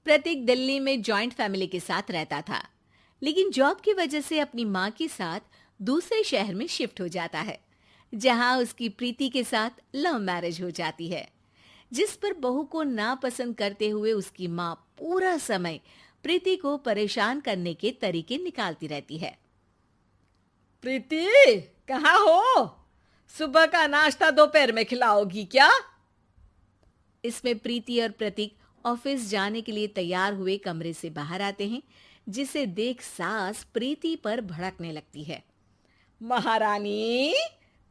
प्रतीक दिल्ली में joint family के साथ रहता था, लेकिन जॉब की वजह से अपनी माँ के साथ दूसरे शहर में शिफ्ट हो जाता है, जहाँ उसकी प्रीति के साथ लव मैरिज हो जाती है, जिस पर बहू को नापसंद करते हुए उसकी माँ पूरा समय प्रीति को परेशान करने के तरीके निकालती रहती है। प्रीति, कहाँ हो? सुबह का नाश्ता दोपहर में खिलाओगी क्या? इसमें प्रीति और प्रतीक ऑफिस जाने के लिए तैयार हुए कमरे से बाहर आते हैं, जिसे देख सास प्रीति पर भड़कने लगती है। महारानी,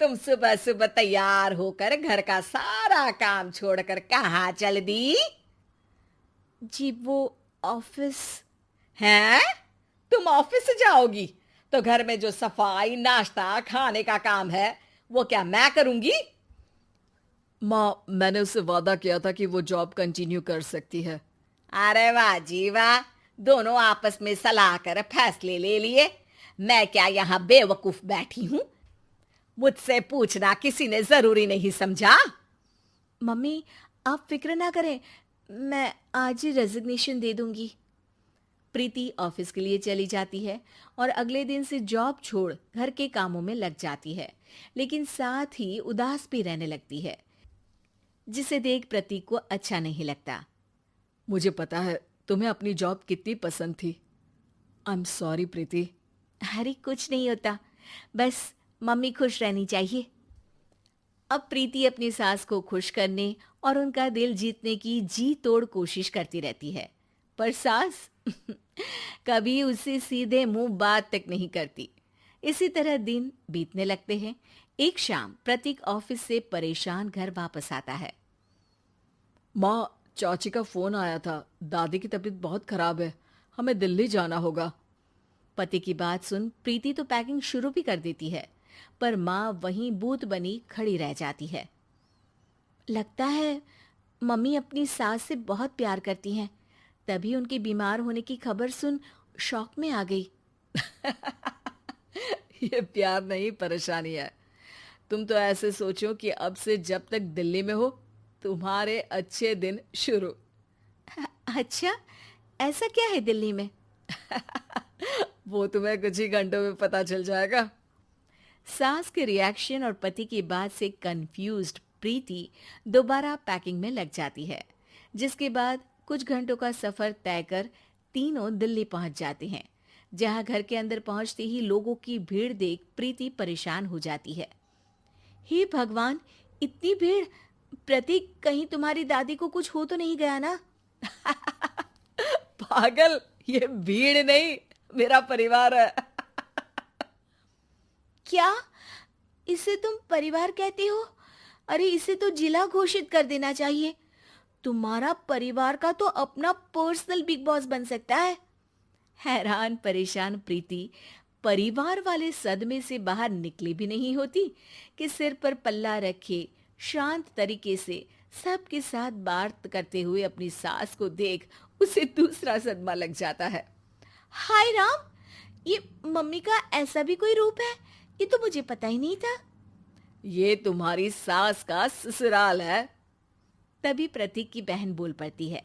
तुम सुबह सुबह तैयार होकर घर का सारा काम छोड़कर कहाँ चल दी? जी वो ऑफिस। हैं? तुम ऑफिस से जाओगी तो घर में जो सफाई, नाश्ता, खाने का काम है वो क्या मैं करूंगी? माँ, मैंने उससे वादा किया था कि वो जॉब कंटिन्यू कर सकती है। अरे वाह जी वाह, दोनों आपस में सलाह कर फैसले ले लिए। मैं क्या यहाँ बेवकूफ बैठी हूँ? मुझसे पूछना किसी ने जरूरी नहीं समझा? मम्मी, आप फिक्र ना करें, मैं आज ही रेजिग्नेशन दे दूंगी। प्रीति ऑफिस के लिए चली जाती है और अगले दिन से जॉब छोड़ घर के कामों में लग जाती है, लेकिन साथ ही उदास भी रहने लगती है, जिसे देख प्रतीक को अच्छा नहीं लगता। मुझे पता है तुम्हें अपनी जॉब कितनी पसंद थी। आई एम सॉरी प्रीति। अरे कुछ नहीं होता, बस मम्मी खुश रहनी चाहिए। अब प्रीति अपनी सास को खुश करने और उनका दिल जीतने की जी तोड़ कोशिश करती रहती है, पर सास कभी उससे सीधे मुंह बात तक नहीं करती। इसी तरह दिन बीतने लगते हैं। एक शाम प्रतीक ऑफिस से परेशान घर वापस आता है। माँ, चाची का फोन आया था। दादी की तबीयत बहुत खराब है, हमें दिल्ली जाना होगा। पति की बात सुन प्रीति तो पैकिंग शुरू भी कर देती है, पर माँ वहीं बूत बनी खड़ी रह जाती है। लगता है मम्मी अपनी सास से बहुत प्यार करती हैं, तभी उनके बीमार होने की खबर सुन शॉक में आ गई। ये प्यार नहीं, परेशानी है। तुम तो ऐसे सोचो कि अब से जब तक दिल्ली में हो तुम्हारे अच्छे दिन शुरू। अच्छा, ऐसा क्या है दिल्ली में? वो तुम्हें कुछ ही घंटों में पता चल जाएगा। सास के रिएक्शन और पति की बात से कंफ्यूज्ड प्रीति दोबारा पैकिंग में लग जाती है, जिसके बाद कुछ घंटों का सफर तय कर तीनों दिल्ली पहुंच जाते हैं, जहां घर के अंदर पहुंचते ही लोगों की भीड़ देख प्रीति परेशान हो जाती है। हे भगवान, इतनी भीड़! प्रतीक, कहीं तुम्हारी दादी को कुछ हो तो नहीं गया ना? पागल, ये भीड़ नहीं, मेरा परिवार है। क्या? इसे तुम परिवार कहते हो? अरे इसे तो जिला घोषित कर देना चाहिए। तुम्हारा परिवार का तो अपना पर्सनल बिग बॉस बन सकता है। हैरान परेशान प्रीति परिवार वाले सदमे से बाहर निकली भी नहीं होती कि सिर पर पल्ला रखे शांत तरीके से सबके साथ बात करते हुए अपनी सास को देख उसे दूसरा सदमा लग जाता है। हाय राम, ये मम्मी का ऐसा भी कोई रूप है? ये तो मुझे पता ही नहीं था। ये तुम्हारी सास का ससुराल है। तभी प्रतीक की बहन बोल पड़ती है।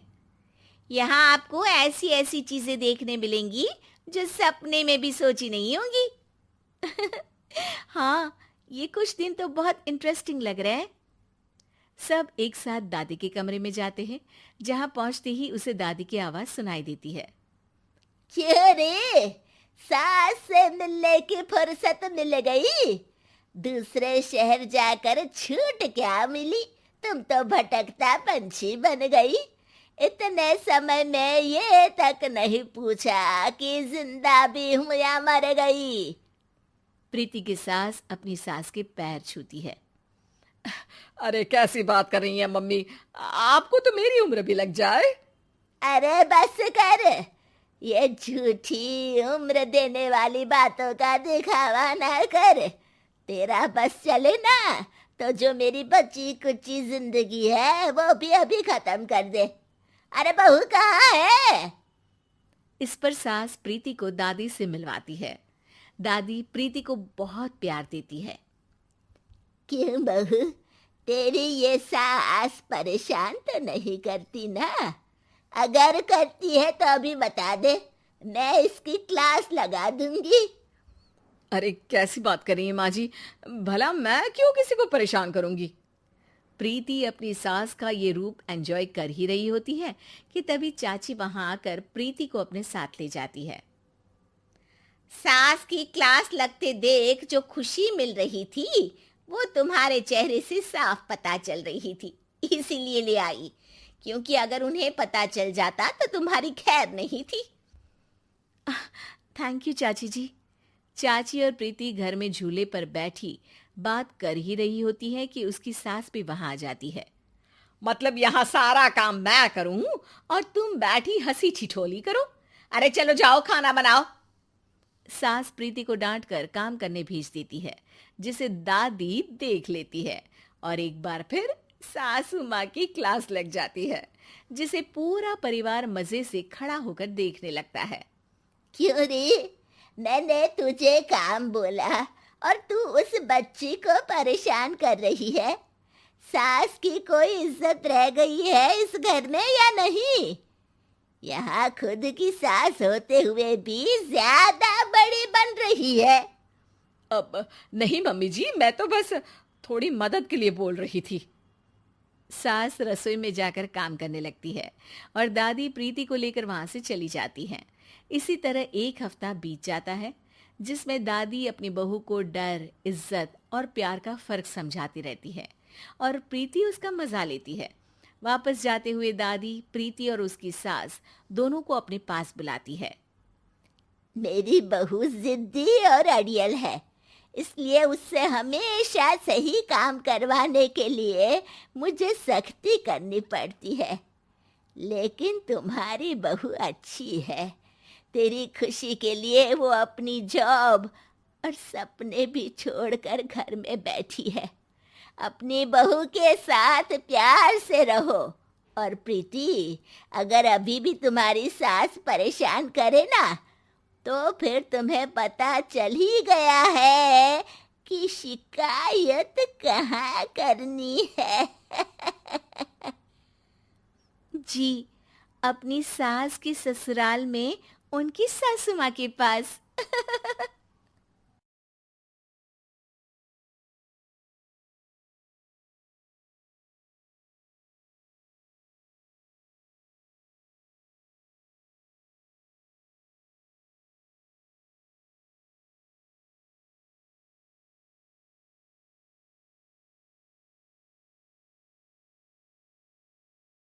यहाँ आपको ऐसी ऐसी चीजें देखने मिलेंगी जो सपने में भी सोची नहीं होंगी। हाँ, ये कुछ दिन तो बहुत इंटरेस्टिंग लग रहे हैं। सब एक साथ दादी के कमरे में जाते हैं, जहाँ पहुंचते ही उसे दादी की आवाज सुनाई देती है। क्यों रे, सास से मिलने की फुर्सत मिल गई? दूसरे शहर जाकर छूट क्या मिली? तुम तो भटकता पंछी बन गई। इतने समय में ये तक नहीं पूछा कि जिंदा भी हूं या मर गई। प्रीति की सास अपनी सास के पैर छूती है। अरे कैसी बात कर रही हैं मम्मी, आपको तो मेरी उम्र भी लग जाए। अरे बस कर, ये झूठी उम्र देने वाली बातों का दिखावा ना कर। तेरा बस चले ना तो जो मेरी बची कुची जिंदगी है वो भी अभी खत्म कर दे। अरे बहू कहाँ है? इस पर सास प्रीति को दादी से मिलवाती है। दादी प्रीति को बहुत प्यार देती है। क्यों बहू, तेरी ये सास परेशान तो नहीं करती ना? अगर करती है तो अभी बता दे, मैं इसकी क्लास लगा दूंगी। अरे कैसी बात कर रही हैं माँ जी, भला मैं क्यों किसी को परेशान करूंगी। प्रीति अपनी सास का ये रूप एंजॉय कर ही रही होती है कि तभी चाची वहां आकर प्रीति को अपने साथ ले जाती है। सास की क्लास लगते देख जो खुशी मिल रही थी वो तुम्हारे चेहरे से साफ पता चल रही थी, इसीलिए ले आई, क्योंकि अगर उन्हें पता चल जाता तो तुम्हारी खैर नहीं थी। थैंक यू चाची जी। चाची और प्रीति घर में झूले पर बैठी बात कर ही रही होती है कि उसकी सास भी वहां आ जाती है। मतलब यहाँ सारा काम मैं करूं और तुम बैठी हंसी ठिठोली करो? अरे चलो जाओ खाना बनाओ। सास प्रीति को डांटकर काम करने भेज देती है, जिसे दादी देख लेती है और एक बार फिर सासू माँ की क्लास लग जाती है, जिसे पूरा परिवार मजे से खड़ा होकर देखने लगता है। क्यों रे, मैंने तुझे काम बोला और तू उस बच्ची को परेशान कर रही है? सास की कोई इज्जत रह गई है इस घर में या नहीं? यहाँ खुद की सास होते हुए भी ज्यादा बड़ी बन रही है। अब नहीं मम्मी जी, मैं तो बस थोड़ी मदद के लिए बोल रही थी। सास रसोई में जाकर काम करने लगती है और दादी प्रीति को लेकर वहां से चली जाती हैं। इसी तरह एक हफ्ता बीत जाता है, जिसमें दादी अपनी बहू को डर, इज्जत और प्यार का फर्क समझाती रहती है और प्रीति उसका मजा लेती है। वापस जाते हुए दादी प्रीति और उसकी सास दोनों को अपने पास बुलाती है। मेरी बहू जिद्दी और अड़ियल है, इसलिए उससे हमेशा सही काम करवाने के लिए मुझे सख्ती करनी पड़ती है। लेकिन तुम्हारी बहू अच्छी है, तेरी खुशी के लिए वो अपनी जॉब और सपने भी छोड़कर घर में बैठी है। अपनी बहू के साथ प्यार से रहो। और प्रीति, अगर अभी भी तुम्हारी सास परेशान करे ना, तो फिर तुम्हें पता चल ही गया है कि शिकायत कहाँ करनी है। जी, अपनी सास की ससुराल में उनकी सासू माँ के पास।